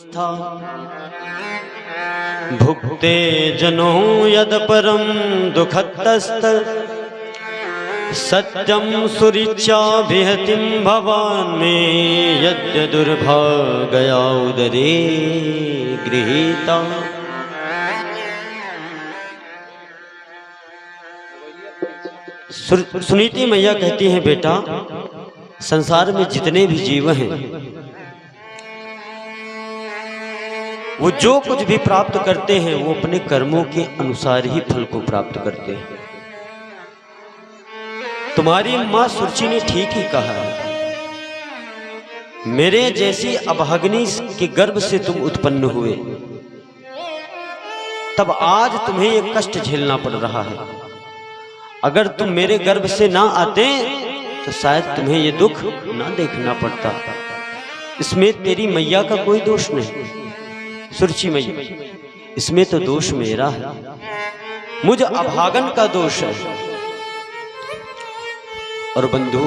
था भुक्ते जनो यद परम दुखतस्त सत्यम सुरिचा विहतिम भवान में यद्य दुर्भाग्या उदरे गृहीता। सुनीति मैया कहती हैं, बेटा संसार में जितने भी जीव हैं वो जो कुछ भी प्राप्त करते हैं वो अपने कर्मों के अनुसार ही फल को प्राप्त करते हैं। तुम्हारी मां सुरुचि ने ठीक ही कहा है, मेरे जैसी अभागिनी के गर्भ से तुम उत्पन्न हुए, तब आज तुम्हें ये कष्ट झेलना पड़ रहा है। अगर तुम मेरे गर्भ से ना आते तो शायद तुम्हें ये दुख ना देखना पड़ता। इसमें तेरी मैया का कोई दोष नहीं, सुरुचि मैया, इसमें तो दोष मेरा है, मुझ अभागन का दोष है। और बंधु,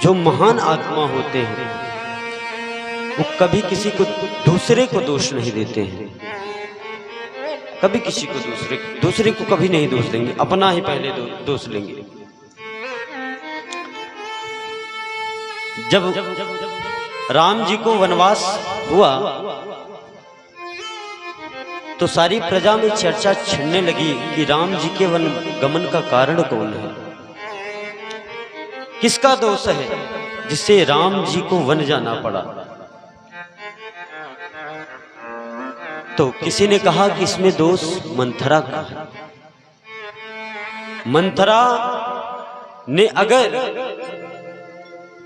जो महान आत्मा होते हैं वो कभी किसी को दूसरे को दोष नहीं देते हैं, कभी किसी को दूसरे को कभी नहीं दोष देंगे, अपना ही पहले दोष लेंगे। जब राम जी को वनवास हुआ तो सारी प्रजा में चर्चा छिड़ने लगी कि राम जी के वन गमन का कारण कौन है, किसका दोष है जिससे राम जी को वन जाना पड़ा। तो किसी ने कहा कि इसमें दोष मंथरा का है। मंथरा ने अगर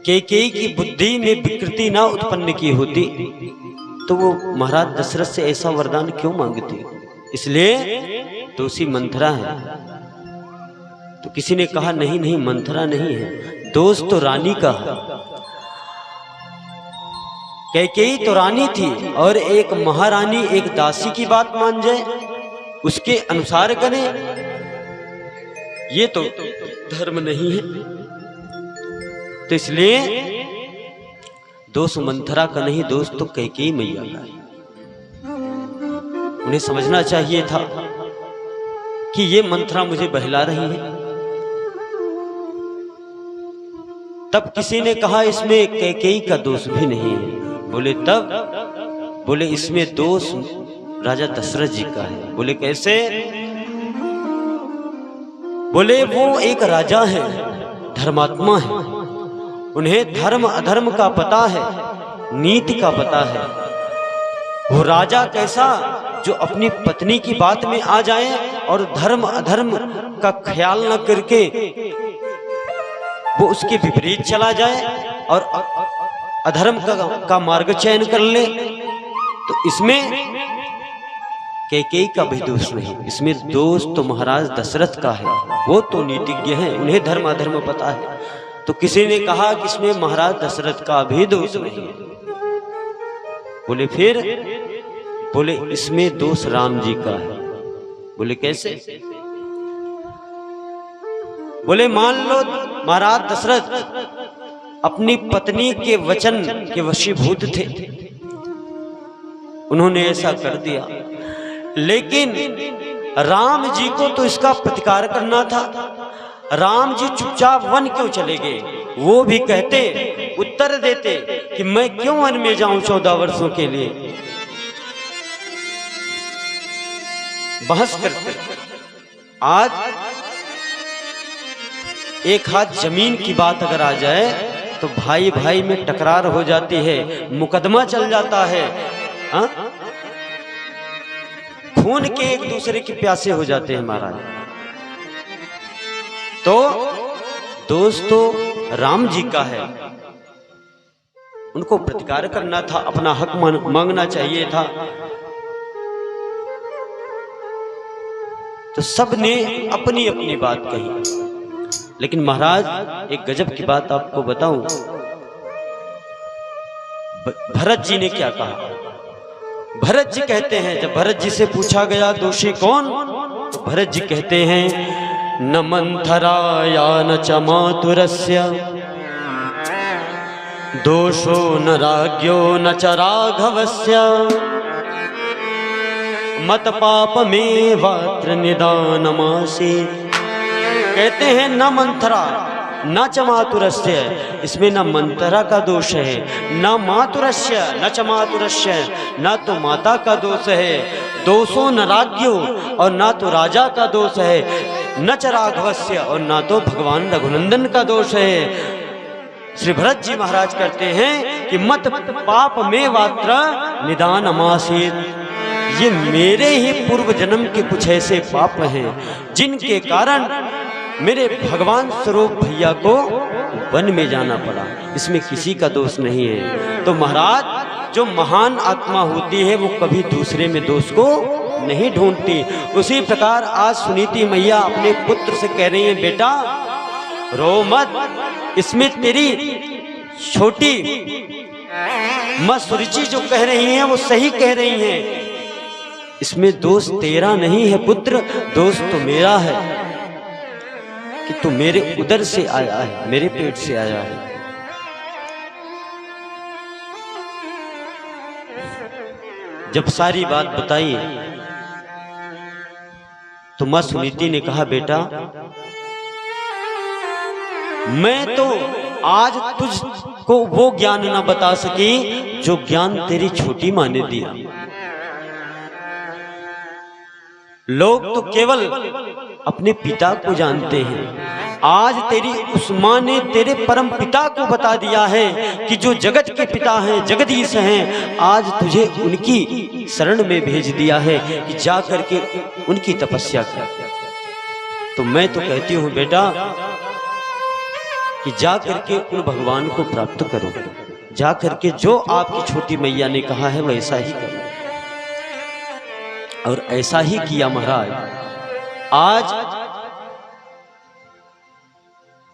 कैकेयी की बुद्धि में विकृति ना उत्पन्न की होती तो वो महाराज दशरथ से ऐसा वरदान क्यों मांगती। इसलिए दोषी मंथरा है। तो किसी ने कहा नहीं नहीं, मंथरा नहीं है, दोष तो रानी का है। कैकेयी तो रानी थी और एक महारानी एक दासी की बात मान जाए, उसके अनुसार करे, ये तो धर्म नहीं है। तो इसलिए दोष मंथरा का नहीं, दोष तो कैकेयी मैया का है। उन्हें समझना चाहिए था कि ये मंथरा मुझे बहला रही है। तब किसी ने कहा इसमें कैकेयी का दोष भी नहीं है। बोले तब, बोले इसमें दोष राजा दशरथ जी का है। बोले कैसे? बोले वो एक राजा है, धर्मात्मा है, उन्हें धर्म अधर्म का पता है, नीति का पता है। वो राजा कैसा जो अपनी पत्नी की बात में आ जाए और धर्म अधर्म का ख्याल न करके वो उसके विपरीत चला जाए और अधर्म का मार्ग चयन कर ले। तो इसमें कैकेयी का भी दोष नहीं, इसमें दोष तो महाराज दशरथ का है। वो तो नीतिज्ञ हैं, उन्हें धर्म अधर्म पता है। तो किसी ने कहा कि इसमें महाराज दशरथ का भी दोष नहीं। बोले फिर? बोले इसमें दोष राम जी का है। बोले कैसे? बोले मान लो महाराज दशरथ अपनी पत्नी के वचन के वशीभूत थे, उन्होंने ऐसा कर दिया, लेकिन राम जी को तो इसका प्रतिकार करना था। राम जी चुपचाप वन क्यों चले गए? वो भी कहते, उत्तर देते कि मैं क्यों वन में जाऊं 14 वर्षों के लिए। बहस करते। आज एक हाथ जमीन की बात अगर आ जाए तो भाई भाई में टकरार हो जाती है, मुकदमा चल जाता है, हा? खून के एक दूसरे के प्यासे हो जाते हैं महाराज। तो दोष तो राम जी का है, उनको प्रतिकार करना था, अपना हक मांगना चाहिए था। तो सबने अपनी अपनी बात कही। लेकिन महाराज एक गजब की बात आपको बताऊं, भरत जी ने क्या कहा। भरत जी कहते हैं, जब भरत जी से पूछा गया दोषी कौन, तो भरत जी कहते हैं न मंथरा या न च मातुरस्य दोषो न राज्ञो न च राघवस्य मत पाप में वात्र निदानमासीत्। कहते हैं न मंथरा न च मातुरस्य, इसमें न मंथरा का दोष है, न मातुरस्य न च मातुरस्य, न तो माता का दोष है। दोषो न राज्ञो, और न तो राजा का दोष है, न च राघवस्य, और न तो भगवान रघुनंदन का दोष है। श्री भरत जी महाराज कहते हैं कि मत पाप में वात्र निदानमासीत्। ये मेरे ही पूर्व जन्म के कुछ ऐसे पाप हैं जिनके कारण मेरे भगवान स्वरूप भैया को वन में जाना पड़ा, इसमें किसी का दोष नहीं है। तो महाराज जो महान आत्मा होती है वो कभी दूसरे में दोष को नहीं ढूंढती। उसी प्रकार आज सुनीति मैया अपने पुत्र से कह रही है, बेटा रो मत, इसमें तेरी छोटी मां सुरुचि जो कह रही हैं वो सही कह रही हैं, इसमें दोष तेरा नहीं है पुत्र, दोष तो मेरा है कि तू मेरे उदर से आया है, मेरे पेट से आया है। जब सारी बात बताई तो मां सुनीति ने कहा, बेटा मैं तो आज तुझको वो ज्ञान ना बता सकी जो ज्ञान तेरी छोटी मां ने दिया। लोग तो केवल अपने पिता को जानते हैं, आज तेरी उस मां ने तेरे परम पिता को बता दिया है कि जो जगत के पिता हैं, जगदीश हैं, आज तुझे उनकी शरण में भेज दिया है कि जा करके उनकी तपस्या कर। तो मैं तो कहती हूँ बेटा कि जा करके उन भगवान को प्राप्त करो, जा करके जो आपकी छोटी मैया ने कहा है वैसा ही करो। और ऐसा ही किया महाराज। आज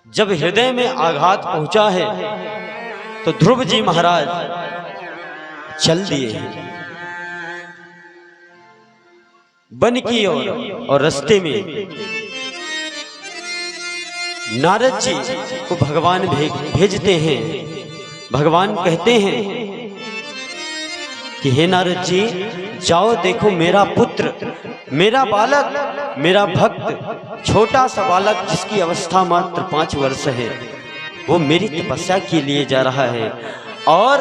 जब हृदय में आघात पहुंचा है तो ध्रुव जी महाराज चल दिए हैं वन की ओर, और रास्ते में नारद जी को भगवान भेजते हैं। भगवान कहते हैं कि हे नारद जी जाओ, देखो मेरा पुत्र, मेरा बालक, मेरा भक्त, छोटा सा बालक जिसकी अवस्था मात्र 5 वर्ष है, वो मेरी तपस्या के लिए जा रहा है। और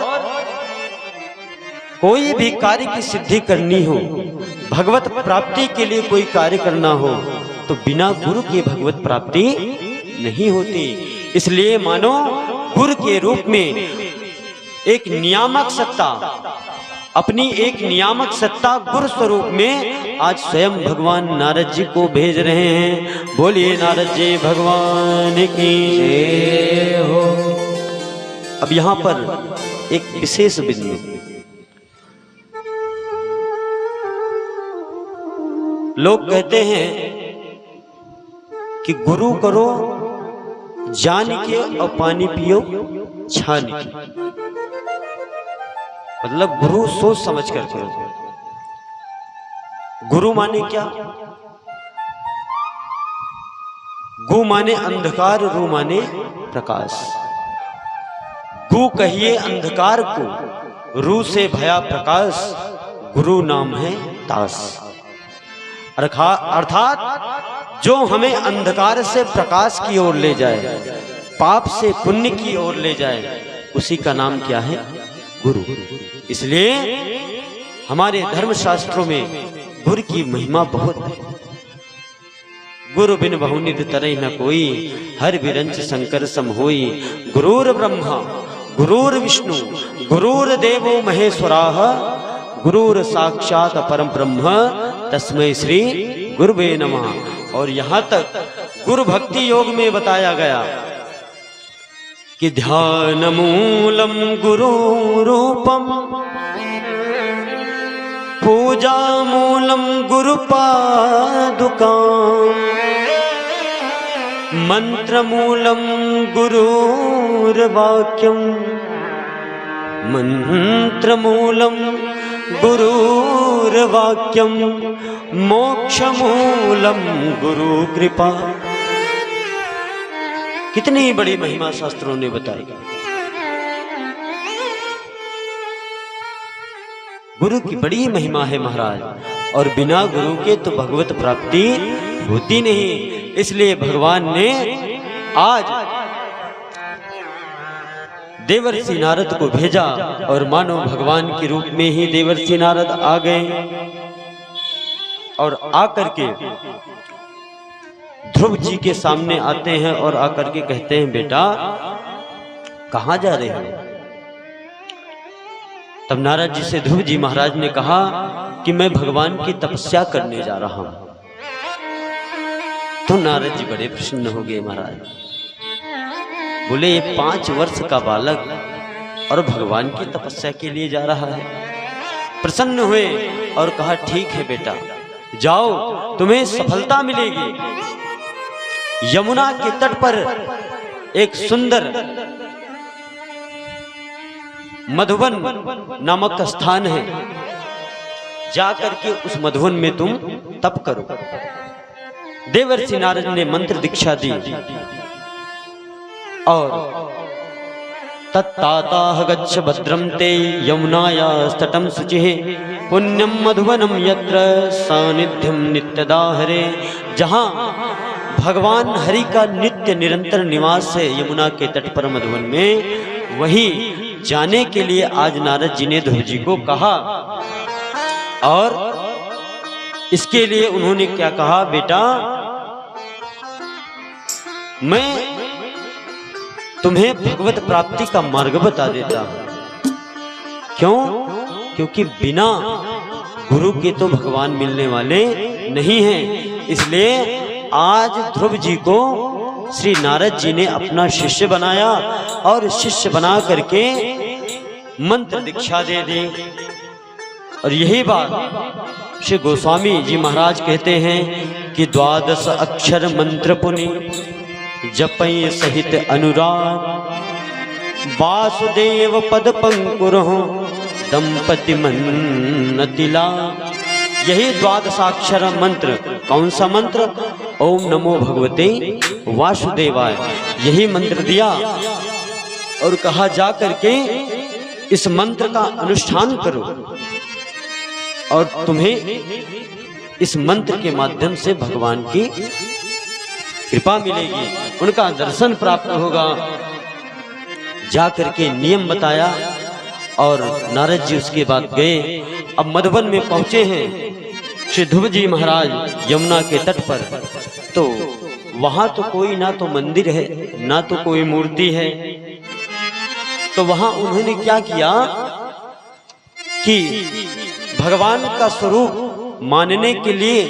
कोई भी कार्य की सिद्धि करनी हो, भगवत प्राप्ति के लिए कोई कार्य करना हो, तो बिना गुरु के भगवत प्राप्ति नहीं होती। इसलिए मानो गुरु के रूप में एक नियामक सत्ता, अपनी एक नियामक सत्ता गुरु स्वरूप में आज स्वयं भगवान नारद जी को भेज रहे हैं। बोलिए नारद जी भगवान की जय हो। अब यहाँ पर एक विशेष बिंदु, लोग कहते हैं कि गुरु करो जान के और पानी पियो छान के, मतलब गुरु सोच समझ कर करो। गुरु माने क्या? गु माने अंधकार, रू माने प्रकाश। गु कहिए अंधकार को, रू से भया प्रकाश, गुरु नाम है दास। अर्थात जो हमें अंधकार से प्रकाश की ओर ले जाए, पाप से पुण्य की ओर ले जाए, उसी का नाम क्या है? गुरु। इसलिए हमारे धर्म शास्त्रों में गुरु की महिमा बहुत है। गुरु बिन बहुनिधि तरह न कोई, हर बिरंच शंकर सम होई। गुरुर ब्रह्मा गुरुर विष्णु गुरुर्देवो महेश्वराः, गुरुर साक्षात परम ब्रह्म तस्मै श्री गुरुवे नमः। और यहाँ तक गुरु भक्ति योग में बताया गया कि ध्यान मूलम गुरु रूपम, पूजा मूलम गुरु पादुकाम, मंत्र मूलम गुरुर्वाक्यम, मंत्र मूलम गुरुर्वाक्यम, मोक्ष मूलम गुरु कृपा। कितनी बड़ी महिमा शास्त्रों ने बताई। गुरु की बड़ी महिमा है महाराज, और बिना गुरु के तो भगवत प्राप्ति होती नहीं। इसलिए भगवान ने आज देवर्षि नारद को भेजा, और मानो भगवान के रूप में ही देवर्षि नारद आ गए, और आकर के ध्रुव जी के सामने आते हैं और आकर के कहते हैं, बेटा कहां जा रहे हो? तब नारद जी से ध्रुव जी महाराज ने कहा कि मैं भगवान की तपस्या करने जा रहा हूं। तो नारद जी बड़े प्रसन्न हो गए महाराज, बोले ये 5 वर्ष का बालक और भगवान की तपस्या के लिए जा रहा है। प्रसन्न हुए और कहा ठीक है बेटा, जाओ तुम्हें सफलता मिलेगी। यमुना के तट पर एक सुंदर मधुवन नामक स्थान है, जाकर के उस मधुवन में तुम तप करो। देवर्षि नारद ने मंत्र दीक्षा दी और तत्ताताह गच्छ भद्रम ते यमुनाया तटम शुचिः पुण्यम मधुवनम यत्र सानिध्यम नित्यदा हरे। जहां भगवान हरि का नित्य निरंतर निवास है यमुना के तट पर मधुवन में, वही जाने के लिए आज नारद जी ने ध्रुव जी को कहा। और इसके लिए उन्होंने क्या कहा, बेटा मैं तुम्हें भगवत प्राप्ति का मार्ग बता देता हूं। क्यों? क्योंकि बिना गुरु के तो भगवान मिलने वाले नहीं हैं। इसलिए आज ध्रुव जी को श्री नारद जी ने अपना शिष्य बनाया, और शिष्य बना करके मंत्र दीक्षा दे दी। और यही बात श्री गोस्वामी जी महाराज कहते हैं कि 12 अक्षर मंत्र पुनि जपय सहित अनुराग वासुदेव पद पंकुर दंपति मन्नतिला। यही 12 मंत्र। कौन सा मंत्र? ओम नमो भगवते वासुदेवाय। यही मंत्र दिया और कहा जा करके इस मंत्र का अनुष्ठान करो, और तुम्हें इस मंत्र के माध्यम से भगवान की कृपा मिलेगी, उनका दर्शन प्राप्त होगा। जाकर के नियम बताया और नारद जी उसके बाद गए। अब मधुबन में पहुंचे हैं श्री ध्रुव जी महाराज यमुना के तट पर। तो वहां तो कोई ना तो मंदिर है ना तो कोई मूर्ति है। तो वहां उन्होंने क्या किया कि भगवान का स्वरूप मानने के लिए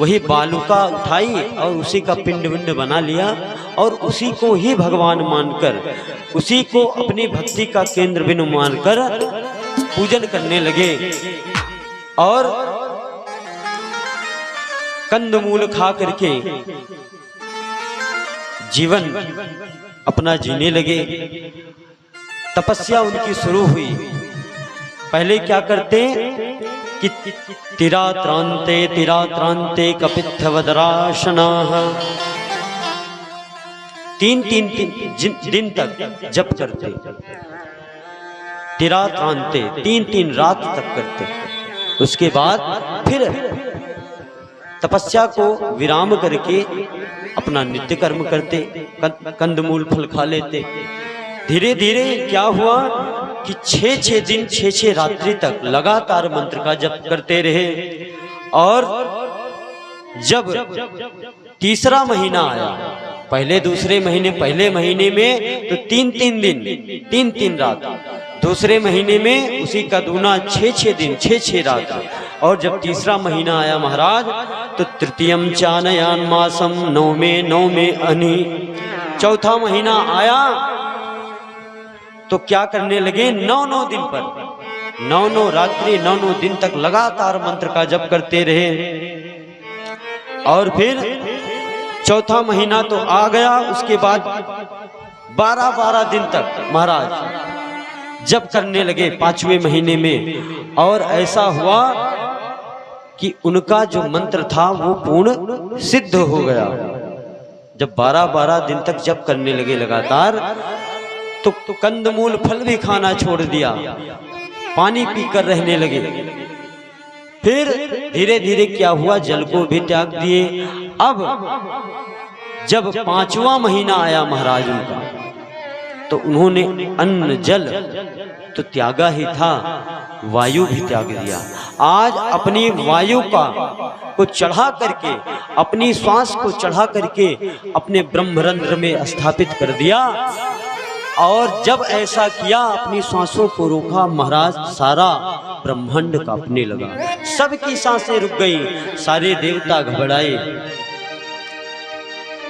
वही बालुका उठाई और उसी का पिंड विंड बना लिया, और उसी को ही भगवान मानकर, उसी को अपनी भक्ति का केंद्र बिंदु मानकर पूजन करने लगे। और कंदमूल खा करके जीवन अपना जीने लगे। तपस्या उनकी शुरू हुई। पहले क्या करते कि तिरात्रांते कपित्थवदराशनाः 3 दिन तक जप करते। तिरात्रांते 3 रात तक करते। उसके बाद फिर तपस्या को विराम करके अपना नित्य कर्म करते, कंदमूल फल खा लेते। धीरे धीरे क्या हुआ कि 6 दिन 6 रात्रि तक लगातार मंत्र का जप करते रहे। और जब तीसरा महीना आया, पहले दूसरे महीने, पहले महीने में तो 3 दिन 3 रात, दूसरे महीने में उसी का दूना 6 दिन 6 रात। और जब तीसरा महीना आया महाराज, तो तृतीयम चानयान मासम 9 में अनि। चौथा महीना आया तो क्या करने लगे, 9 दिन पर 9 रात्रि 9 दिन तक लगातार मंत्र का जप करते रहे। और फिर चौथा महीना तो आ गया, उसके बाद 12 दिन तक महाराज जप करने लगे 5वें महीने में। और ऐसा हुआ कि उनका जो मंत्र था वो पूर्ण सिद्ध हो गया। जब 12 दिन तक जप करने लगे लगातार, तो कंदमूल फल भी खाना छोड़ दिया। पानी पीकर रहने लगे। फिर धीरे धीरे क्या हुआ, जल को भी त्याग दिए। अब जब 5वां महीना आया महाराज उनका, तो उन्होंने अन्न जल तो त्यागा ही था, वायु भी त्याग दिया। आज अपनी वायु को चढ़ा करके, अपनी श्वास को चढ़ा करके अपने ब्रह्मरंध्र में स्थापित कर दिया। और जब ऐसा किया, अपनी सांसों को रोका, महाराज सारा ब्रह्मांड कांपने लगा, सबकी सांसें रुक गई। सारे देवता घबराए,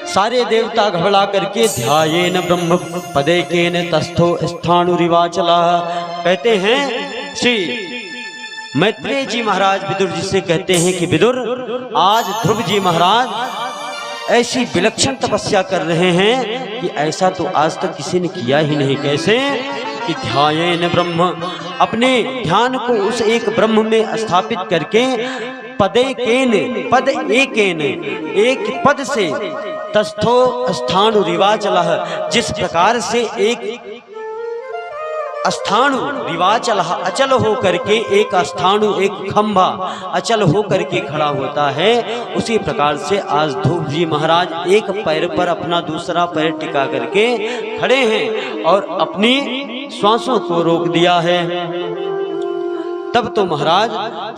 सारे देवता घबरा करके ध्यायेन ब्रह्म पदेकेन तस्थो स्थाणुरिवाचला। कहते हैं श्री मैत्रेय जी महाराज विदुर जी से कहते हैं कि विदुर, आज ध्रुव जी महाराज ऐसी विलक्षण तपस्या कर रहे हैं कि ऐसा तो आज तक किसी ने किया ही नहीं। कैसे कि ध्यायेन ब्रह्म, अपने ध्यान को उस एक ब्रह्म में स्थापित करके पदेकेन, पद एकेन, एक पद से तस्थो स्थाणु रिवाचलः, जिस प्रकार से एक स्थाणु रिवाचलः अचल हो करके, एक स्थाणु एक खंभा अचल हो करके खड़ा होता है, उसी प्रकार से आज ध्रुव जी महाराज एक पैर पर अपना दूसरा पैर टिका करके खड़े हैं और अपनी श्वासों को रोक दिया है। तब तो महाराज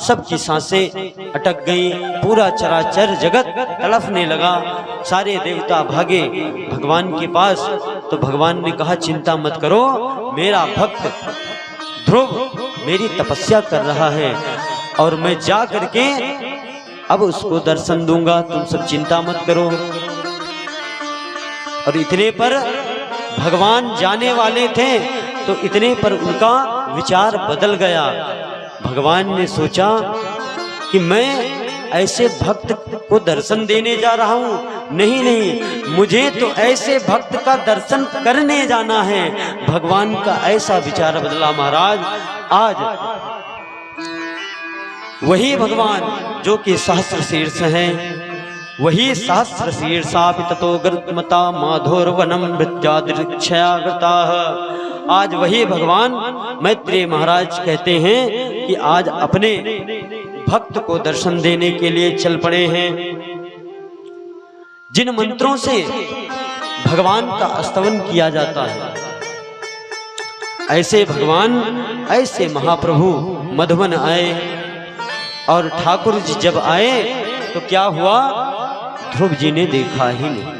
सबकी सांसें अटक गई, पूरा चराचर जगत तड़फने लगा। सारे देवता भागे भगवान के पास, तो भगवान ने कहा चिंता मत करो, मेरा भक्त ध्रुव मेरी तपस्या कर रहा है और मैं जा करके अब उसको दर्शन दूंगा, तुम सब चिंता मत करो। और इतने पर भगवान जाने वाले थे, तो इतने पर उनका विचार बदल गया। भगवान ने सोचा कि मैं ऐसे भक्त को दर्शन देने जा रहा हूं, नहीं नहीं, मुझे तो ऐसे भक्त का दर्शन करने जाना है। भगवान का ऐसा विचार बदला महाराज। आज वही भगवान जो कि सहस्र शीर्ष हैं, वही सहस्र शीर्षापि ततो गर्तमता माधोरवनम भृत्यादिक्षयागता। आज वही भगवान मैत्रेय महाराज कहते हैं कि आज अपने भक्त को दर्शन देने के लिए चल पड़े हैं। जिन मंत्रों से भगवान का स्तवन किया जाता है, ऐसे भगवान, ऐसे महाप्रभु मधुबन आए। और ठाकुर जी जब आए तो क्या हुआ, ध्रुव जी ने देखा ही नहीं।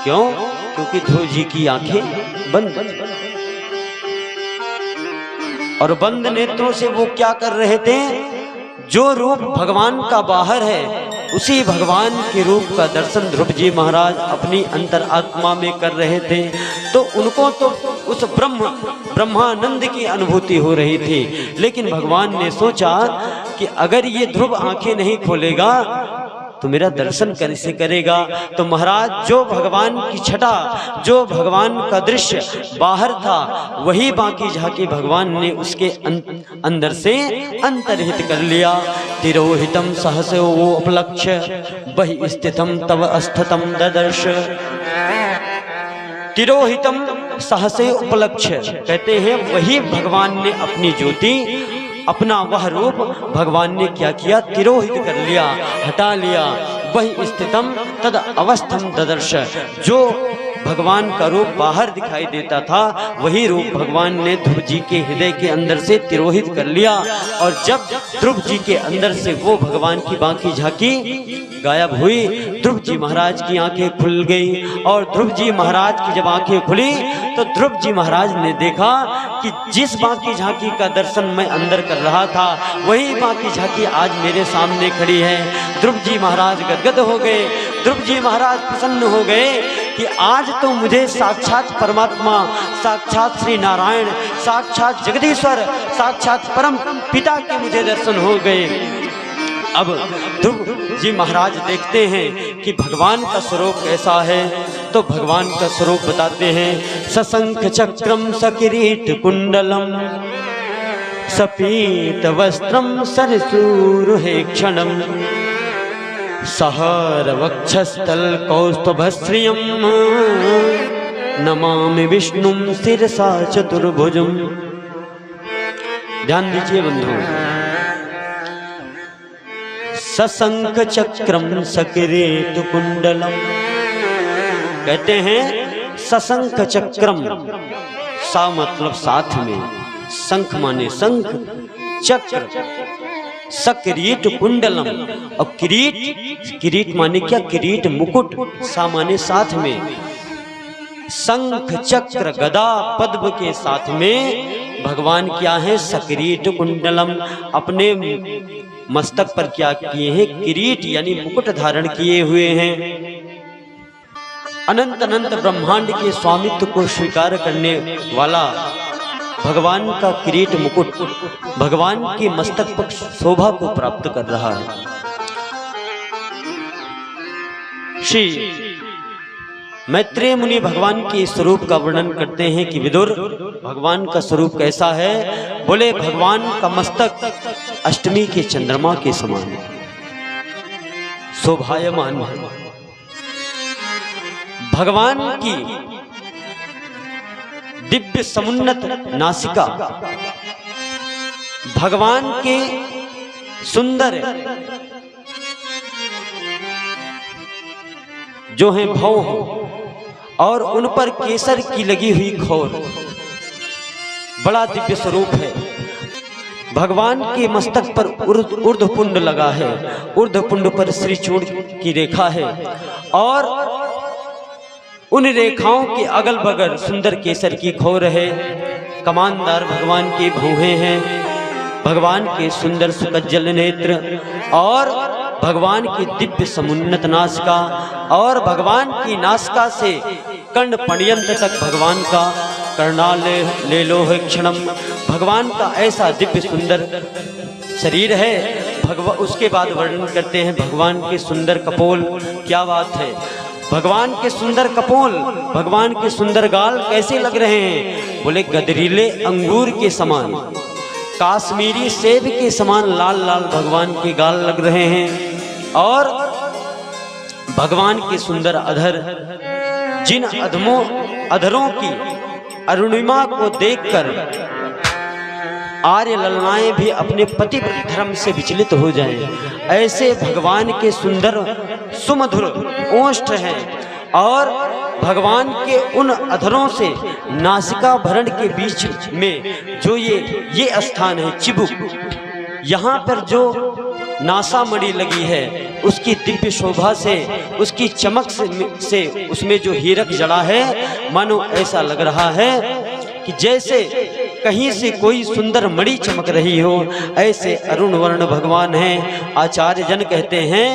क्यों? क्योंकि ध्रुव जी की आंखें बंद, और बंद नेत्रों से वो क्या कर रहे थे, जो रूप भगवान का बाहर है उसी भगवान के रूप का दर्शन ध्रुव जी महाराज अपनी अंतर आत्मा में कर रहे थे। तो उनको तो उस ब्रह्मानंद की अनुभूति हो रही थी, लेकिन भगवान ने सोचा कि अगर ये ध्रुव आंखें नहीं खोलेगा तो मेरा दर्शन कैसे करेगा। तो महाराज जो भगवान की छटा, जो भगवान का दृश्य बाहर था, वही बाकी झांकी भगवान ने उसके अंदर से अंतर्हित कर लिया। तिरोहितम सहसो वो उपलक्ष्य बहि स्थितम तव अस्थितम ददर्श। तिरोहितम सहसे उपलक्ष्य, कहते हैं वही भगवान ने अपनी ज्योति, अपना वह रूप भगवान ने क्या किया, तिरोहित कर लिया, हटा लिया। वही स्थितम तद अवस्थम ददर्श, जो भगवान का रूप बाहर दिखाई देता था, वही रूप भगवान ने ध्रुव जी के हृदय के अंदर से तिरोहित कर लिया। और जब ध्रुव जी के अंदर से वो भगवान की बाकी झांकी गायब हुई, ध्रुव जी महाराज की आंखें खुल गई। और ध्रुव जी महाराज की जब आंखें खुली तो ध्रुव जी महाराज ने देखा कि जिस बाकी झांकी का दर्शन मैं अंदर कर रहा था, वही बाकी झांकी आज मेरे सामने खड़ी है। ध्रुव जी महाराज गदगद हो गए, ध्रुव जी महाराज प्रसन्न हो गए कि आज तो मुझे साक्षात परमात्मा, साक्षात श्री नारायण, साक्षात जगदीश्वर, साक्षात परम पिता के मुझे दर्शन हो गए। अब ध्रुव जी महाराज देखते हैं कि भगवान का स्वरूप कैसा है, तो भगवान का स्वरूप बताते हैं। सशंख चक्रम सकिरीट कुंडलम सपीत वस्त्रम सरसूरुहेक्षणम सहर वक्षस्थल कौस्तुभश्रियम नमामि विष्णुं शिरसा चतुर्भुजम्। ध्यान दीजिए बंधु। सशंख चक्रम सकिरीट कुंडलम, कहते हैं सशंख चक्रम, सा मतलब साथ में, शंख माने शंख, चक्र, सकिरीट कुंडलम, और किरीट, किरीट माने क्या, किरीट मुकुट, सा माने साथ में, शंख चक्र गदा पद्म के साथ में भगवान क्या है, सकिरीट कुंडलम, अपने मस्तक पर क्या किए हैं, किरीट यानी मुकुट धारण किए हुए हैं। अनंत अनंत ब्रह्मांड के स्वामित्व को स्वीकार करने वाला भगवान का किरीट मुकुट भगवान के मस्तक पर शोभा को प्राप्त कर रहा है। श्री मैत्रेय मुनि भगवान के स्वरूप का वर्णन करते हैं कि विदुर, भगवान का स्वरूप कैसा है? बोले भगवान का मस्तक अष्टमी के चंद्रमा के समान शोभायमान है। भगवान की दिव्य समुन्नत नासिका, भगवान के सुंदर जो हैं भौं और उन पर केसर की लगी हुई खोर, बड़ा दिव्य स्वरूप है। भगवान के मस्तक पर ऊर्ध्वपुंड लगा है, ऊर्ध्वपुंड पर श्रीचूर्ण की रेखा है और उन रेखाओं के अगल बगल सुंदर केसर की खोर है। कमानदार भगवान के भौहें हैं, भगवान के सुंदर सुकज्जल नेत्र और भगवान की दिव्य समुन्नत नासिका और भगवान की नासिका से कंड पर्यंत तक भगवान का कर्णाले ले लो है क्षणम, भगवान का ऐसा दिव्य सुंदर शरीर है। उसके बाद वर्णन करते हैं भगवान के सुंदर कपोल, क्या बात है, भगवान के सुंदर कपोल, भगवान के सुंदर गाल कैसे लग रहे हैं? बोले गदरीले अंगूर के समान, काश्मीरी सेब के समान लाल लाल भगवान के गाल लग रहे हैं। और भगवान के सुंदर अधर, जिन अधरों की अरुणिमा को देखकर आर्य ललनाएं भी अपने पति धर्म से विचलित हो जाएं, ऐसे भगवान के सुंदर सुमधुर ओष्ठ हैं। और भगवान के उन अधरों से नासिका भरण के बीच में जो ये स्थान है चिबुक, यहाँ पर जो नासामणि लगी है उसकी दिव्य शोभा से, उसकी चमक से उसमें जो हीरक जड़ा है, मानो ऐसा लग रहा है कि जैसे कहीं से कोई सुंदर मणि चमक रही हो, ऐसे अरुण वर्ण भगवान हैं। आचार्य जन कहते हैं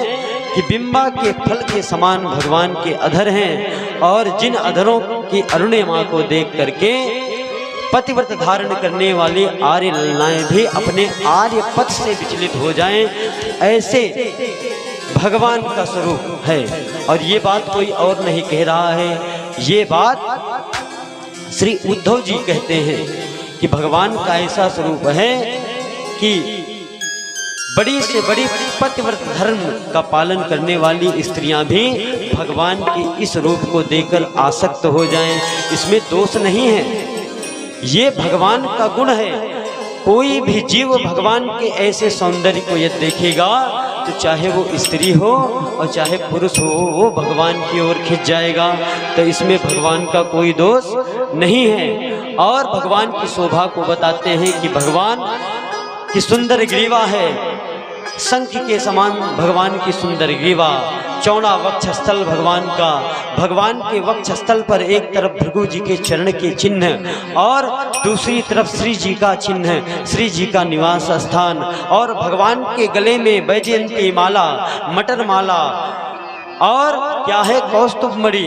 कि बिंबा के फल के समान भगवान के अधर हैं और जिन अधरों की अरुणिमा को देख करके पतिव्रत धारण करने वाले आर्य ललनाएं भी अपने आर्य पथ से विचलित हो जाएं, ऐसे भगवान का स्वरूप है। और ये बात कोई और नहीं कह रहा है, ये बात श्री उद्धव जी कहते हैं कि भगवान का ऐसा स्वरूप है कि बड़ी से बड़ी पतिव्रत धर्म का पालन करने वाली स्त्रियां भी भगवान के इस रूप को देखकर आसक्त हो जाएं, इसमें दोष नहीं है, ये भगवान का गुण है। कोई भी जीव भगवान के ऐसे सौंदर्य को यदि देखेगा तो चाहे वो स्त्री हो और चाहे पुरुष हो, वो भगवान की ओर खिंच जाएगा, तो इसमें भगवान का कोई दोष नहीं है। और भगवान की शोभा को बताते हैं कि भगवान की सुंदर ग्रीवा है, शंख के समान भगवान की सुंदर ग्रीवा, चौड़ा वक्षस्थल भगवान का, भगवान के वक्षस्थल पर एक तरफ भृगु जी के चरण के चिन्ह और दूसरी तरफ श्री जी का चिन्ह, श्री जी का निवास स्थान, और भगवान के गले में वैजयंती माला, मटर माला और क्या है कौस्तुभ मणि,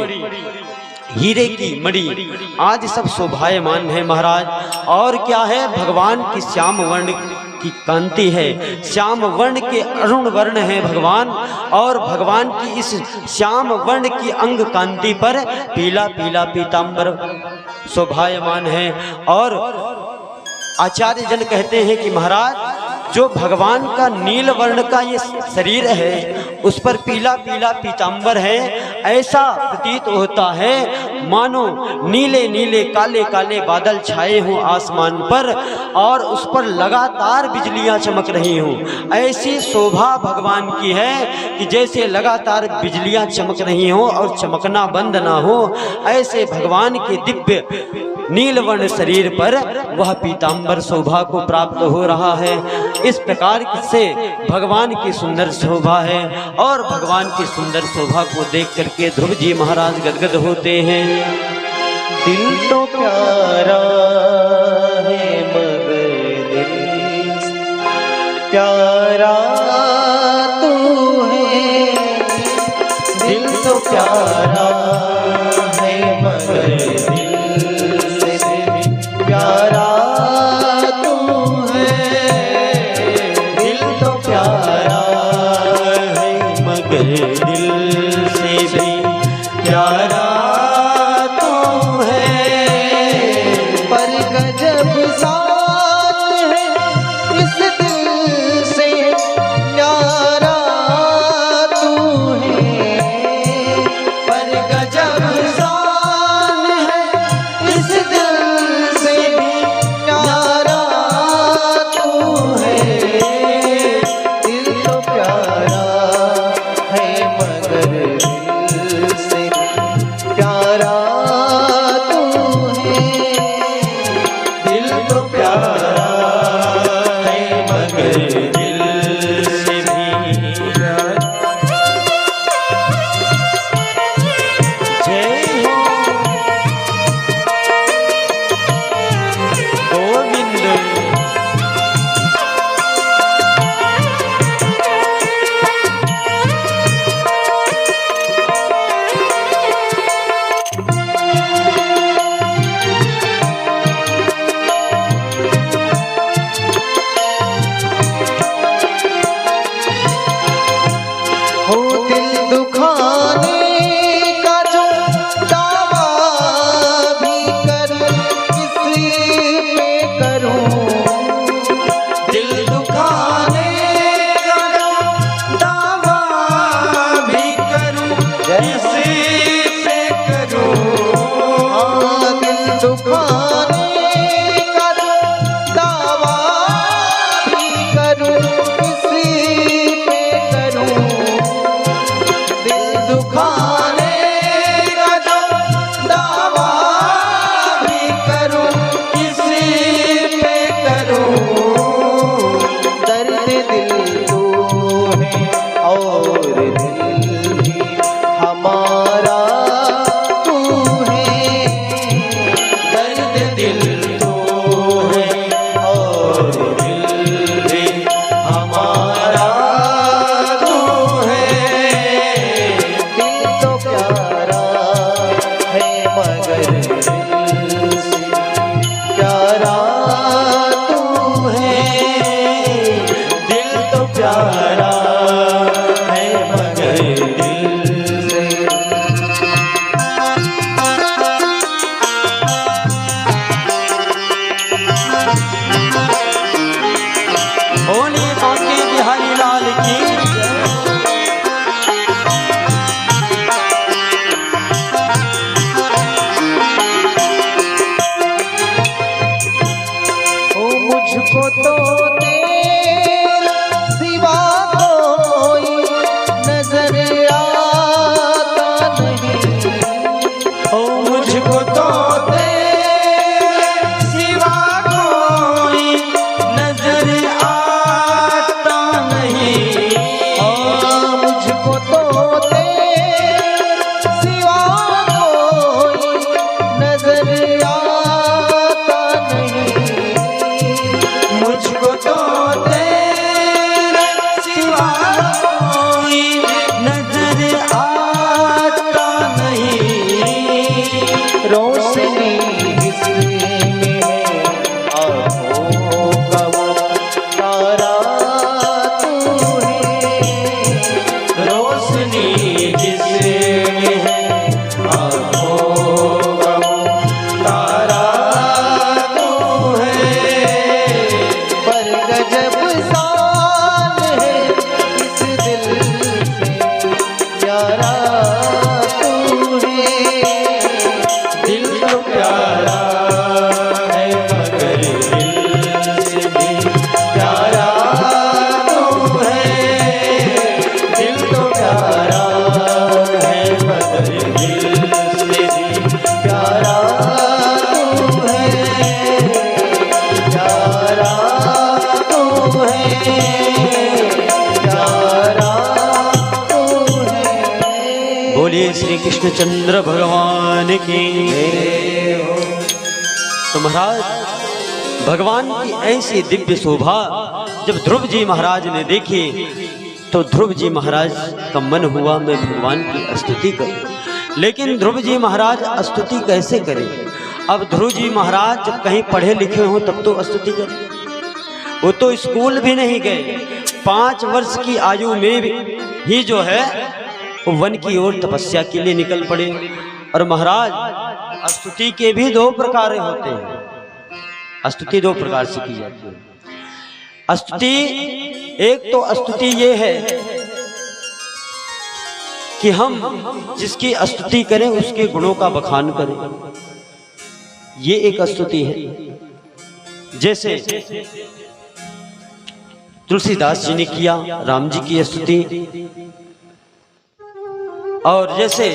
हीरे की मणि, आज सब शोभायमान है महाराज। और क्या है, भगवान की श्याम वर्ण की कांति है, श्याम वर्ण के अरुण वर्ण है भगवान, और भगवान की इस श्याम वर्ण की अंग कांति पर पीला पीला पीतांबर शोभायमान है। और आचार्य जन कहते हैं कि महाराज जो भगवान का नील वर्ण का ये शरीर है उस पर पीला पीला पीतांबर है, ऐसा प्रतीत होता है मानो नीले नीले काले काले बादल छाए हों आसमान पर और उस पर लगातार बिजलियां चमक रही हों। ऐसी शोभा भगवान की है कि जैसे लगातार बिजलियां चमक रही हों और चमकना बंद ना हो। ऐसे भगवान के दिव्य नीलवर्ण शरीर पर वह पीतांबर शोभा को प्राप्त हो रहा है। इस प्रकार से भगवान की सुंदर शोभा है और भगवान की सुंदर शोभा को देख करके ध्रुव जी महाराज गदगद होते हैं। दिल तो प्यारा है मगर दिल प्यारा तू है। दिल तो प्यारा है मगर दिल से प्यारा तू है। दिल तो प्यारा है मगर दिल से भी प्यारा जब साथ है इस दिल से न्यारा तू है। पर गजब शान है इस दिल से न्यारा तू है। दिल तो प्यारा है मगर दिल से प्यारा मुझको तो तेरे सिवा कोई नजर आता नहीं। ओ मुझको तो तेरे सिवा कोई नजर आता नहीं। ओ मुझको तो तेरे सिवा कोई नजर आता नहीं। मुझको तो प्यारा तू है, दिल तो प्यारा है मगर दिल से भी प्यारा तू है, प्यारा तू है, प्यारा तू है। बोलिए श्री कृष्णचंद्र भगवान की जय हो। तो महाराज भगवान की ऐसी दिव्य शोभा जब ध्रुव जी महाराज ने देखी तो ध्रुव जी महाराज का मन हुआ मैं भगवान की स्तुति करूं। लेकिन ध्रुव जी महाराज स्तुति कैसे करें? अब ध्रुव जी महाराज जब कहीं पढ़े लिखे हों तब तो स्तुति करें। वो तो स्कूल भी नहीं गए, 5 वर्ष की आयु में ही जो है वो वन की ओर तपस्या के लिए निकल पड़े। और महाराज स्तुति के भी 2 प्रकार होते हैं। स्तुति 2 प्रकार से की जाती है। स्तुति एक तो स्तुति ये है कि हम जिसकी स्तुति करें उसके गुणों का बखान करें, ये एक स्तुति है। जैसे तुलसीदास जी ने किया राम जी की स्तुति, और जैसे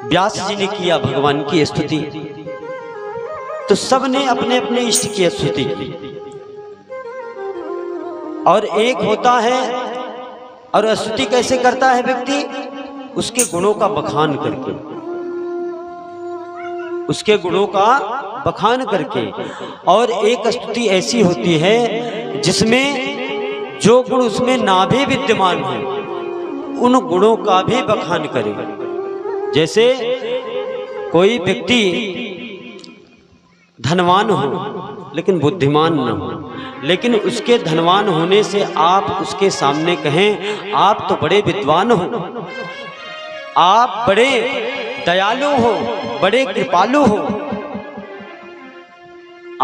व्यास जी ने किया भगवान की स्तुति। तो सब ने अपने अपने इष्ट की स्तुति की। और एक होता है, और स्तुति कैसे करता है व्यक्ति? उसके गुणों का बखान करके, उसके गुणों का बखान करके। और एक स्तुति ऐसी होती है जिसमें जो गुण उसमें ना भी विद्यमान है उन गुणों का भी बखान करे। जैसे कोई व्यक्ति धनवान हो लेकिन बुद्धिमान न हो, लेकिन उसके धनवान होने से आप उसके सामने कहें आप तो बड़े विद्वान हो, आप बड़े दयालु हो, बड़े कृपालु हो,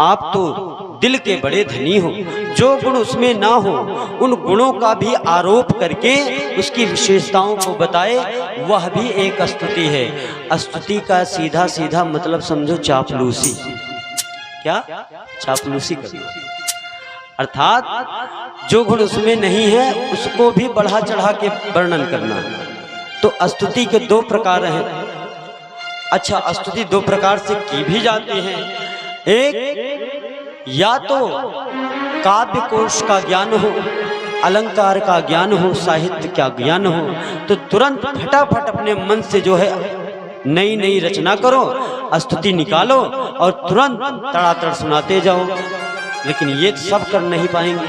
आप तो दिल के बड़े धनी हो। जो गुण उसमें ना हो उन गुणों का भी आरोप करके उसकी विशेषताओं को बताए, वह भी एक स्तुति है। स्तुति का सीधा सीधा मतलब समझो चापलूसी। क्या? चापलूसी करना। अर्थात जो गुण उसमें नहीं है उसको भी बढ़ा चढ़ा के वर्णन करना। तो स्तुति के 2 प्रकार हैं। अच्छा, स्तुति 2 प्रकार से की भी जाती है। एक या तो काव्य कोश का ज्ञान हो, अलंकार का ज्ञान हो, साहित्य का ज्ञान हो, तो तुरंत फटाफट अपने मन से जो है नई नई रचना करो, स्तुति निकालो और तुरंत तड़ातड़ सुनाते जाओ। लेकिन ये सब कर नहीं पाएंगे,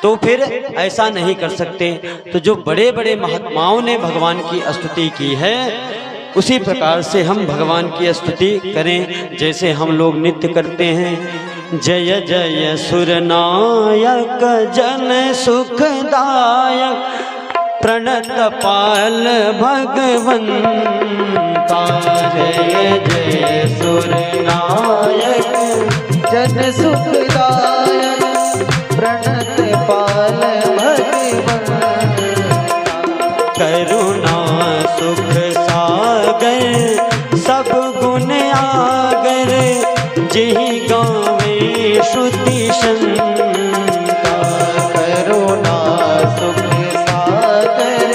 तो फिर ऐसा नहीं कर सकते। तो जो बड़े बड़े महात्माओं ने भगवान की स्तुति की है उसी प्रकार से हम भगवान की स्तुति करें। जैसे हम लोग नित्य करते हैं, जय जय सुरनायक जन सुखदायक प्रणत पाल भगवंता। जय जय सुरनायक जन सुखदायक प्रणत पाल भगवंता। करुणा सुख सागर सब गुण आगर जेहि गावे श्रुति संता। करुणा सुख सागर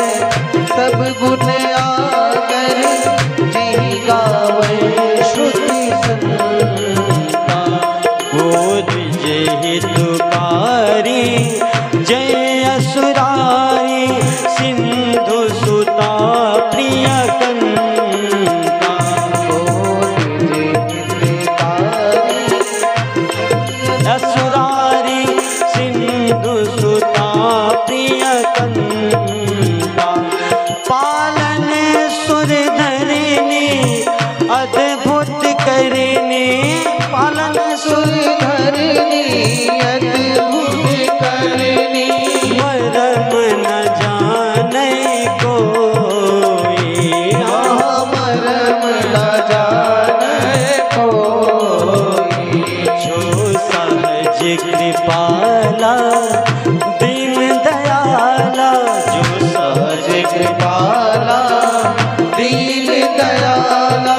सब गुण आगर जेहि गावे श्रुति संता। गोद जेहि तुकारी जय असुरारी सिंधु सुता प्रिय कंता। असुरारी सिंधु सुता प्रिय कंता। पालन सुर धरने अद्भुत करने, पालन सुर धरनी अद्भुत करनी। मरम न जाने कोई, मरम न जाने कोई। जो सहज कृपाला दीन दयाला, जो सहज कृपाला दीन दयाला।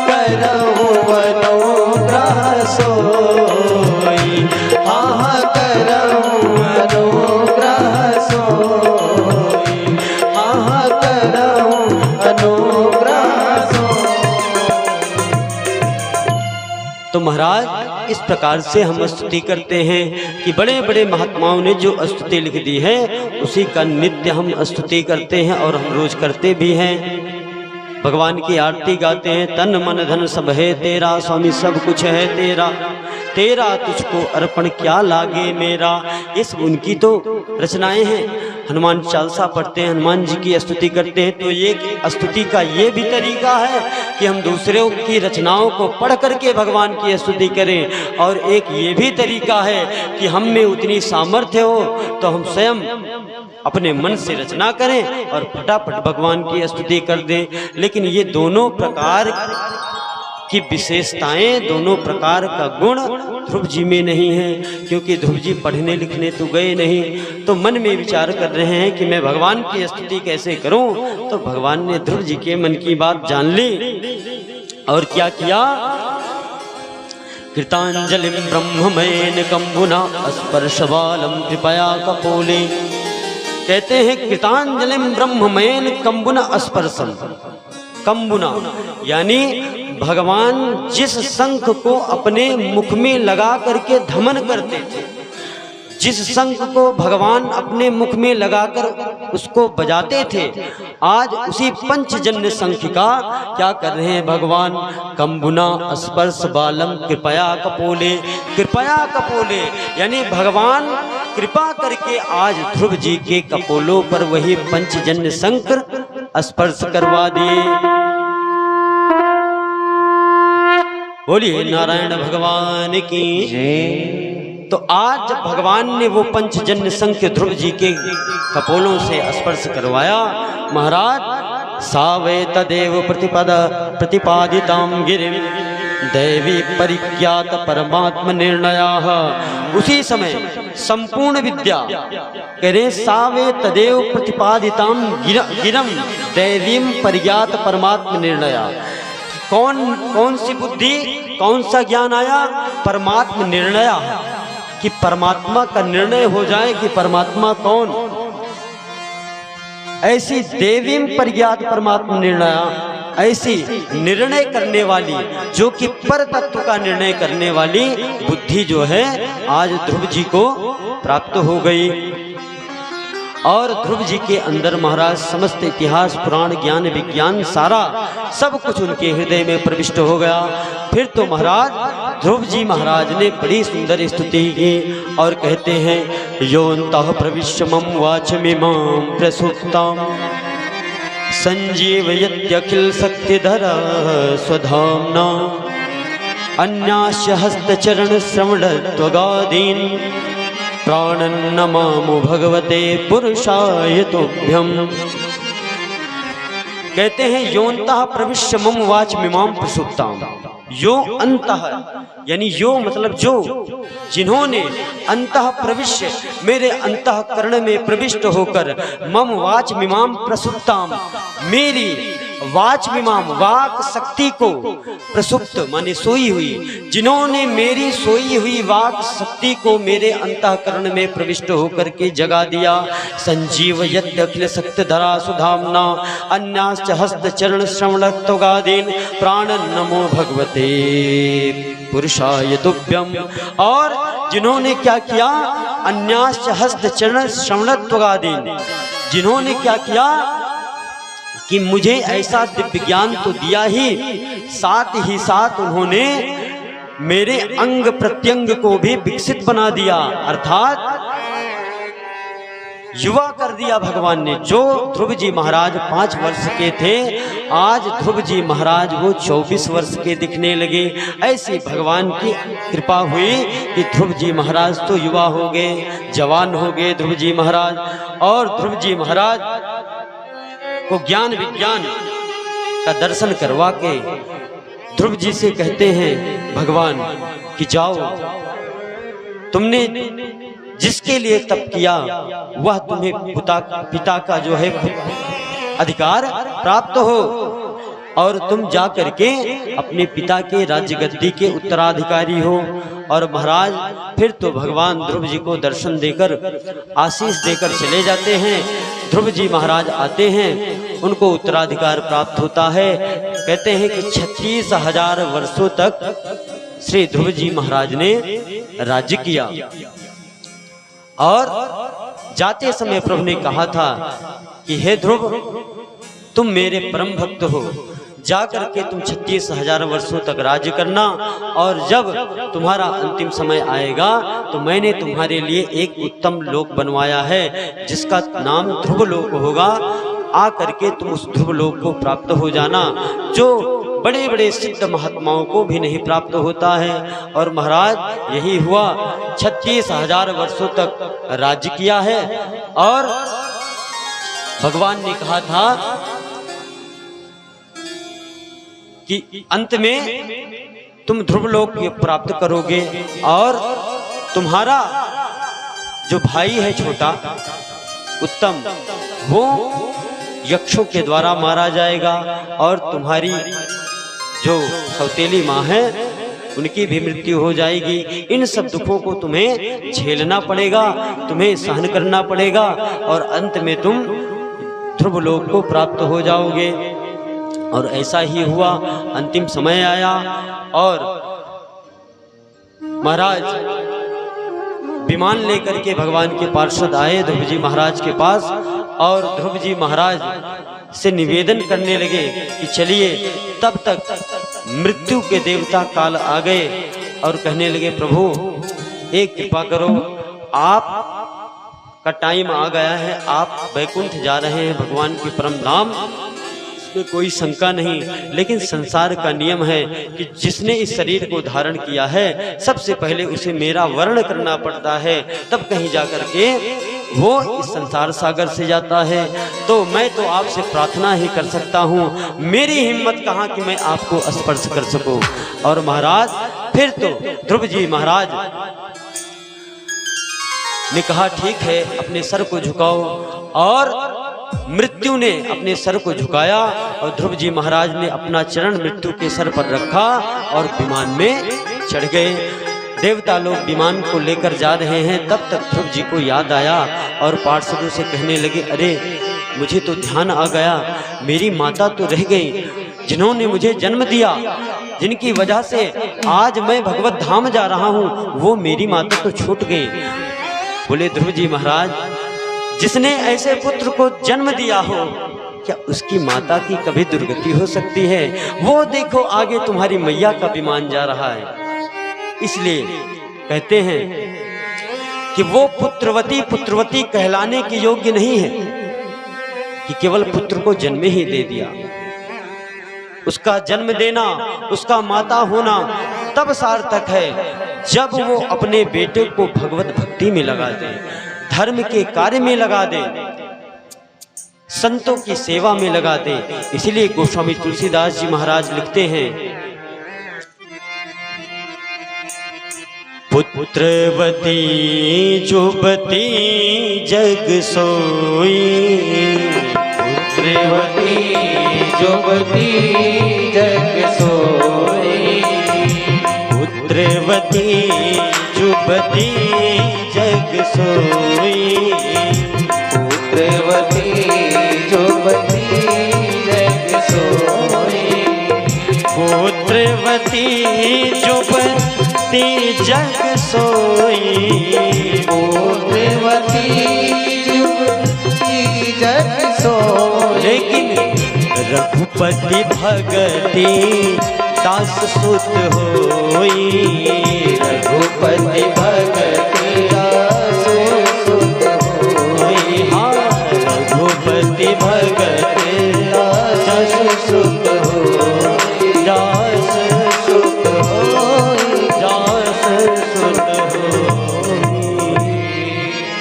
करहु मनोग्रह सोई। इस प्रकार से हम स्तुति करते हैं कि बड़े बड़े महात्माओं ने जो स्तुति लिख दी है उसी का नित्य हम स्तुति करते हैं और हम रोज करते भी हैं। भगवान की आरती गाते हैं, तन मन धन सब है तेरा, स्वामी सब कुछ है तेरा, तेरा तुझको अर्पण क्या लागे मेरा। ये सब उनकी तो रचनाएं हैं। हनुमान चालीसा पढ़ते हैं, हनुमान जी की स्तुति करते हैं, तो ये स्तुति का ये भी तरीका है कि हम दूसरों की रचनाओं को पढ़ करके भगवान की स्तुति करें। और एक ये भी तरीका है कि हम में उतनी सामर्थ्य हो तो हम स्वयं अपने मन से रचना करें और फटाफट भगवान की स्तुति कर दें। लेकिन ये दोनों प्रकार की विशेषताएं, दोनों प्रकार का गुण ध्रुव जी में नहीं है, क्योंकि ध्रुव जी पढ़ने लिखने तो गए नहीं, तो मन में विचार कर रहे हैं कि मैं भगवान की स्तुति कैसे करूं। तो भगवान ने ध्रुव जी के मन की बात जान ली और क्या किया, कृतांजलिं ब्रह्ममेन कंबुना स्पर्शबालम कृपया कपोले। कहते हैं कृतांजलिं ब्रह्ममेन कंबुना स्पर्शम। कंबुना यानी भगवान जिस शंख को अपने मुख में लगा करके धमन करते थे, जिस शंख को भगवान अपने मुख में लगाकर उसको बजाते थे, आज उसी पंचजन्य शंख का क्या कर रहे हैं भगवान, कंबुना स्पर्श बालम कृपया कपोले। कृपया कपोले यानी भगवान कृपा करके आज ध्रुव जी के कपोलों पर वही पंचजन्य शंख स्पर्श करवा दिए। बोलिए नारायण भगवान की जय। तो आज जब भगवान ने वो पंचजन्य शंख ध्रुव जी के कपोलों से स्पर्श करवाया, महाराज सावे तदेव प्रतिपादितां गिरिं दैवी परिज्ञात परमात्म निर्णयाः। उसी समय संपूर्ण विद्या करे सावे तदेव प्रतिपादितां गिरं दैवीं परिज्ञात परमात्म निर्णया। कौन सी बुद्धि, कौन सा ज्ञान आया, परमात्म निर्णय, कि परमात्मा का निर्णय हो जाए कि परमात्मा कौन। ऐसी देवीं परिज्ञात परमात्मा निर्णय, ऐसी निर्णय करने वाली, जो कि पर तत्व का निर्णय करने वाली बुद्धि जो है आज ध्रुव जी को प्राप्त हो गई। और ध्रुव जी के अंदर महाराज समस्त इतिहास, पुराण, ज्ञान, विज्ञान सारा सब कुछ उनके हृदय में प्रविष्ट हो गया। फिर तो महाराज ध्रुव जी महाराज ने बड़ी सुंदर स्तुति की और कहते हैं, योऽन्तः प्रविश्य मम वाचमिमां प्रसुप्तां संजीवयत्यखिल शक्तिधर स्वधाम्ना अन्यास्य हस्तचरण श्रवणत्वगादीन् प्राणं नमामि भगवते पुरुषाय तुभ्यं। कहते हैं योऽन्तः प्रविश्य मम वाचमिमां प्रसुप्तां। यो अंतः यानी यो मतलब जो, जिन्होंने अंतः प्रविश्य मेरे अंतःकरण में प्रविष्ट होकर मम वाचमिमां प्रसुप्तां, मेरी वाचमिमां वाक शक्ति को, प्रसुप्त माने सोई हुई, जिन्होंने मेरी सोई हुई वाक शक्ति को मेरे अंतःकरण में प्रविष्ट होकर के जगा दिया। संजीवयत् अखिल शक्तिधरा सुधाम्ना अन्याश्च हस्त चरण श्रवणत्वगादीन् प्राण नमो भगवते पुरुषाय तुभ्यं। और जिन्होंने क्या किया, अन्याश्च हस्त चरण श्रवणत्वगादीन्, जिन्होंने क्या किया कि मुझे ऐसा दिव्य ज्ञान तो दिया ही, साथ ही साथ उन्होंने मेरे अंग प्रत्यंग को भी विकसित बना दिया, अर्थात युवा कर दिया भगवान ने। जो ध्रुव जी महाराज 5 वर्ष के थे, आज ध्रुव जी महाराज वो 24 वर्ष के दिखने लगे। ऐसी भगवान की कृपा हुई कि ध्रुव जी महाराज तो युवा हो गए, जवान हो गए ध्रुव जी महाराज। और ध्रुव जी महाराज को ज्ञान विज्ञान का दर्शन करवा के ध्रुव जी से कहते हैं भगवान कि जाओ, तुमने जिसके लिए तप किया वह तुम्हें पिता का जो है अधिकार प्राप्त हो, और तुम जा करके अपने पिता के राज्य गद्दी के उत्तराधिकारी हो। और महाराज फिर तो भगवान ध्रुव जी को दर्शन देकर आशीष देकर चले जाते हैं। ध्रुव जी महाराज आते हैं, उनको उत्तराधिकार प्राप्त होता है। कहते हैं कि 36,000 वर्षों तक श्री ध्रुव जी महाराज ने राज्य किया। और जाते समय प्रभु ने कहा था कि हे ध्रुव, तुम मेरे परम भक्त हो, जाकर के तुम 36,000 वर्षों तक राज्य करना, और जब तुम्हारा अंतिम समय आएगा तो मैंने तुम्हारे लिए एक उत्तम लोक बनवाया है जिसका नाम ध्रुव लोक होगा। आ करके तुम उस ध्रुव लोक को प्राप्त हो जाना, जो बड़े बड़े सिद्ध महात्माओं को भी नहीं प्राप्त होता है। और महाराज यही हुआ, 36,000 वर्षों तक राज्य किया है। और भगवान ने कहा था कि अंत में तुम ध्रुव लोक प्राप्त करोगे, और तुम्हारा जो भाई है छोटा उत्तम, वो यक्षों के द्वारा मारा जाएगा, और तुम्हारी जो सौतेली माँ है उनकी भी मृत्यु हो जाएगी। इन सब दुखों को तुम्हें झेलना पड़ेगा, तुम्हें सहन करना पड़ेगा, और अंत में तुम ध्रुव लोक को प्राप्त हो जाओगे। और ऐसा ही हुआ। अंतिम समय आया और महाराज विमान लेकर के भगवान के पार्षद आए ध्रुव जी महाराज के पास, और ध्रुव जी महाराज से निवेदन करने लगे कि चलिए। तब तक मृत्यु के देवता काल आ गए और कहने लगे, प्रभु एक कृपा करो, आप का टाइम आ गया है, आप वैकुंठ जा रहे हैं, भगवान के परम धाम, इसमें कोई शंका नहीं। लेकिन संसार का नियम है कि जिसने इस शरीर को धारण किया है सबसे पहले उसे मेरा वर्ण करना पड़ता है, तब कहीं जाकर के वो इस संसार सागर से जाता है। तो मैं तो आपसे प्रार्थना ही कर सकता हूँ, मेरी हिम्मत कहाँ कि मैं आपको स्पर्श कर सकूं। और महाराज फिर तो ध्रुव जी महाराज ने कहा, ठीक है, अपने सर को झुकाओ। और मृत्यु ने अपने सर को झुकाया और ध्रुव जी महाराज ने अपना चरण मृत्यु के सर पर रखा और विमान में चढ़ गए। देवता लोग विमान को लेकर जा रहे हैं, तब तक ध्रुव जी को याद आया और पार्षदों से कहने लगे, अरे मुझे तो ध्यान आ गया, मेरी माता तो रह गई, जिन्होंने मुझे जन्म दिया, जिनकी वजह से आज मैं भगवत धाम जा रहा हूँ, वो मेरी माता तो छूट गई। बोले ध्रुव जी महाराज, जिसने ऐसे पुत्र को जन्म दिया हो, क्या उसकी माता की कभी दुर्गति हो सकती है? वो देखो आगे तुम्हारी मैया का विमान जा रहा है। इसलिए कहते हैं कि वो पुत्रवती कहलाने के योग्य नहीं है कि केवल पुत्र को जन्म ही दे दिया। उसका जन्म देना, उसका माता होना तब सार्थक है जब वो अपने बेटे को भगवत भक्ति में लगा दे, धर्म के कार्य में लगा दे, संतों की सेवा में लगा दे। इसलिए गोस्वामी तुलसीदास जी महाराज लिखते हैं, पुत्रवती जुबती जग सोई, पुत्रवती जुबती जग सोई, पुत्रवती जुबती जग सोई, पुत्रवती जुबती जग सोई, पुत्रवती जुबती जग सोई, पुत्रवती जुबती जग सोई। लेकिन रघुपति भगति दास सुत होई, रघुपति भगति दास सुत होई, रघुपति भगति दास सुत होई, दास सुत होई, दास सुत होई।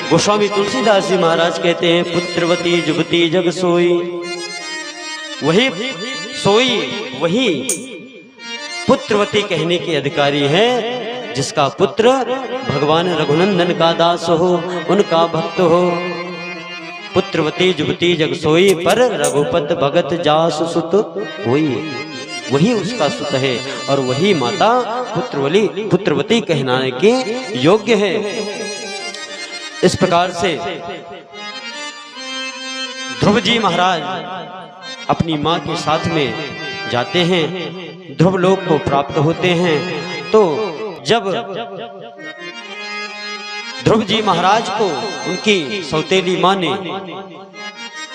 गोस्वामी तुलसीदास जी महाराज कहते हैं, पुत्रवती जुबती जग सोई। वही सोई, वही पुत्रवती कहने के अधिकारी है जिसका पुत्र भगवान रघुनंदन का दास हो, उनका भक्त हो। पुत्रवती जुबती जग सोई, पर रघुपत भगत जास सुत होई। वही उसका सुत है और वही माता पुत्रवती कहलाने के योग्य है। इस प्रकार से ध्रुव जी महाराज अपनी माँ के साथ में जाते हैं, ध्रुव लोक को प्राप्त होते हैं। तो जब ध्रुव जी महाराज को उनकी सौतेली माँ ने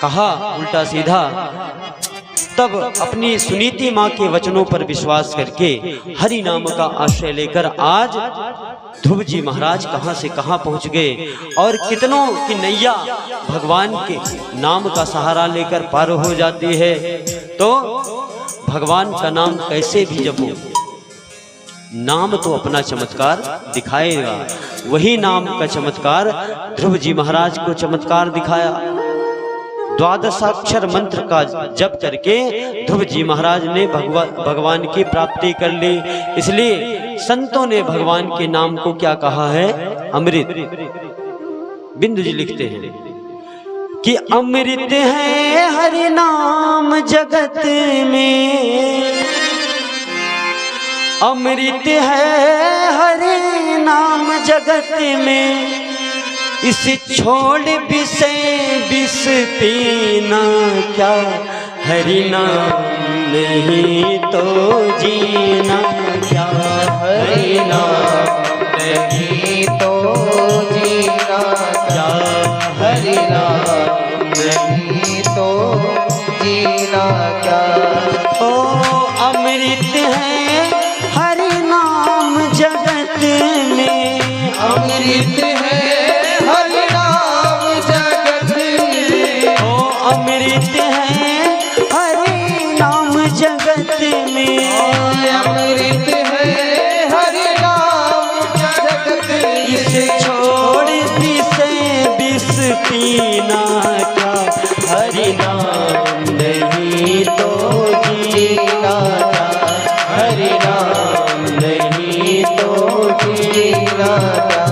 कहा उल्टा सीधा, तब अपनी सुनीति माँ के वचनों पर विश्वास करके हरि नाम का आश्रय लेकर आज ध्रुव जी महाराज कहां से कहां पहुंच गए और कितनों की नैया भगवान के नाम का सहारा लेकर पार हो जाती है। तो भगवान का नाम कैसे भी जपो, नाम तो अपना चमत्कार दिखाएगा। वही नाम का चमत्कार ध्रुव जी महाराज को चमत्कार दिखाया। द्वादशाक्षर मंत्र का जप करके ध्रुव जी महाराज ने भगवान की प्राप्ति कर ली। इसलिए संतों ने भगवान के नाम को क्या कहा है? अमृत। बिंदु जी लिखते हैं कि अमृत है हरि नाम जगत में, अमृत है हरि नाम जगत में, इसे छोड़ विष पीना क्या, हरि नाम नहीं तो जीना क्या, हरि नाम नहीं तो जीना क्या, हरि नाम नहीं तो जीना क्या। ओ अमृत है हरि नाम जगत में, अमृत है हरि नाम जगत में, ओ अमृत है हरि नाम जगत में, अमृत है हरि नाम जगत में, इसे छोड़ विष पीना क्या, हरि नाम नहीं तो जीना क्या, हरि नाम नहीं तो जीना क्या।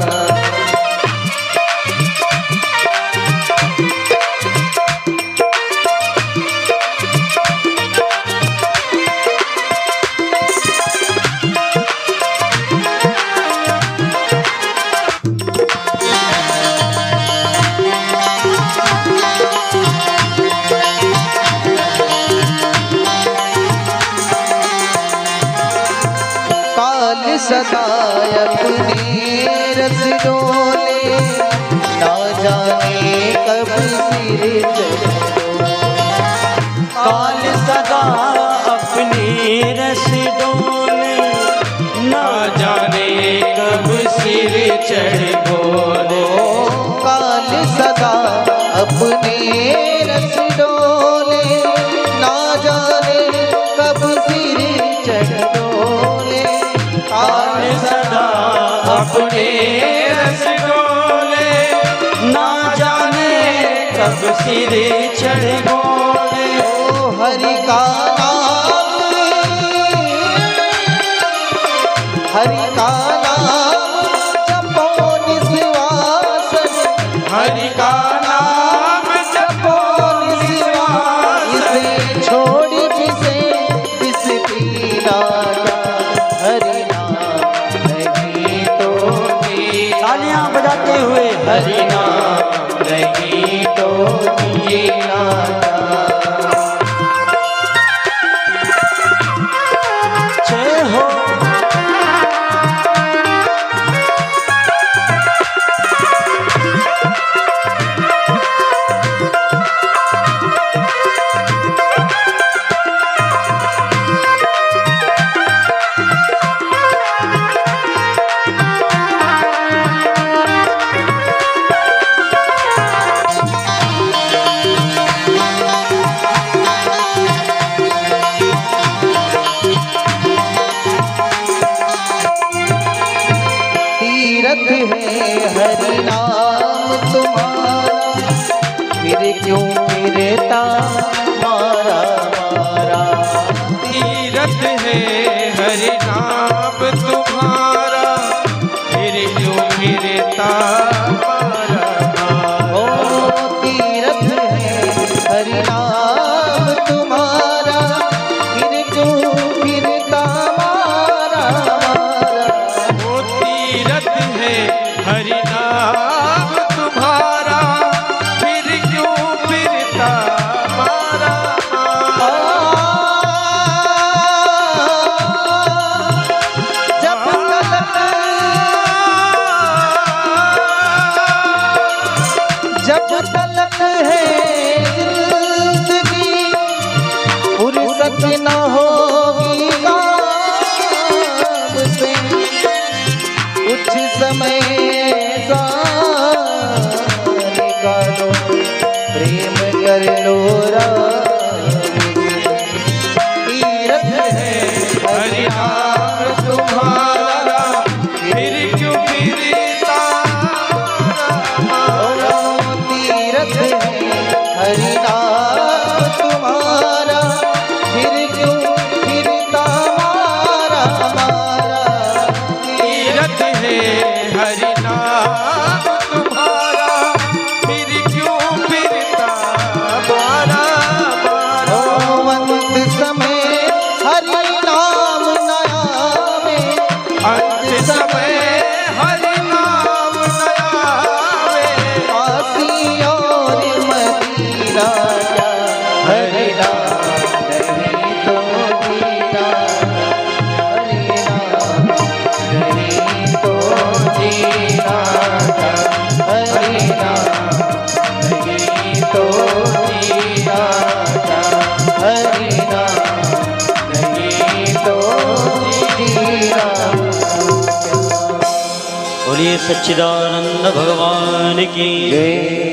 सदा अपने रस डोले, ना जाने कब सिर चढ़ो। काल सदा अपने रस डोले, ना जाने कब सिर चढ़ बोले। काल सदा अपने रस डोले, ना जाने कब सिर चढ़ डोले। काल सदा अपने रस डोले, ना जाने कब सिर चढ़ बोले। ओ हरि का नाम, हरि का नाम जपो निस्वास, हरि का नाम जपो निस्वास, इसे छोड़ विष पीना क्या, हरि नाम नहीं तो जीना। तालियां बजाते हुए हरि नाम नहीं तो जीना क्या। जय हो। तीरथ है हरि नाम तुम्हारा, फिर क्यों फिरता मारा मारा। तीरथ है हरि नाम तुम्हारा, फिर क्यों फिरता मारा मारा। ओ तीरथ है हरि नाम तुम्हारा, फिर क्यों फिरता मारा मारा। वो तीरथ है हरि नाम तुम्हारा, फिर क्यों फिरता मारा मारा। जब समय सा निकालो प्रेम कर लो तीरथ है हरि नाम तुम्हारा फिर क्यों फिरता मारा तीरथ है हरि नाम तुम्हारा फिर क्यों फिरता मारा मारा तीरथ है हरि नाम तुम्हारा फिर क्यों फिरता मारा मारा अंत समय हरि नाम नया में अंत समय हरि नाम नया वे काशी और मदीना जा हरि नाम नहीं तो जीना हरि नाम नहीं तो जीना हरि नाम नहीं तो जीना हरि नाम नहीं तो जीना बोलिए सच्चिदानंद भगवान की जय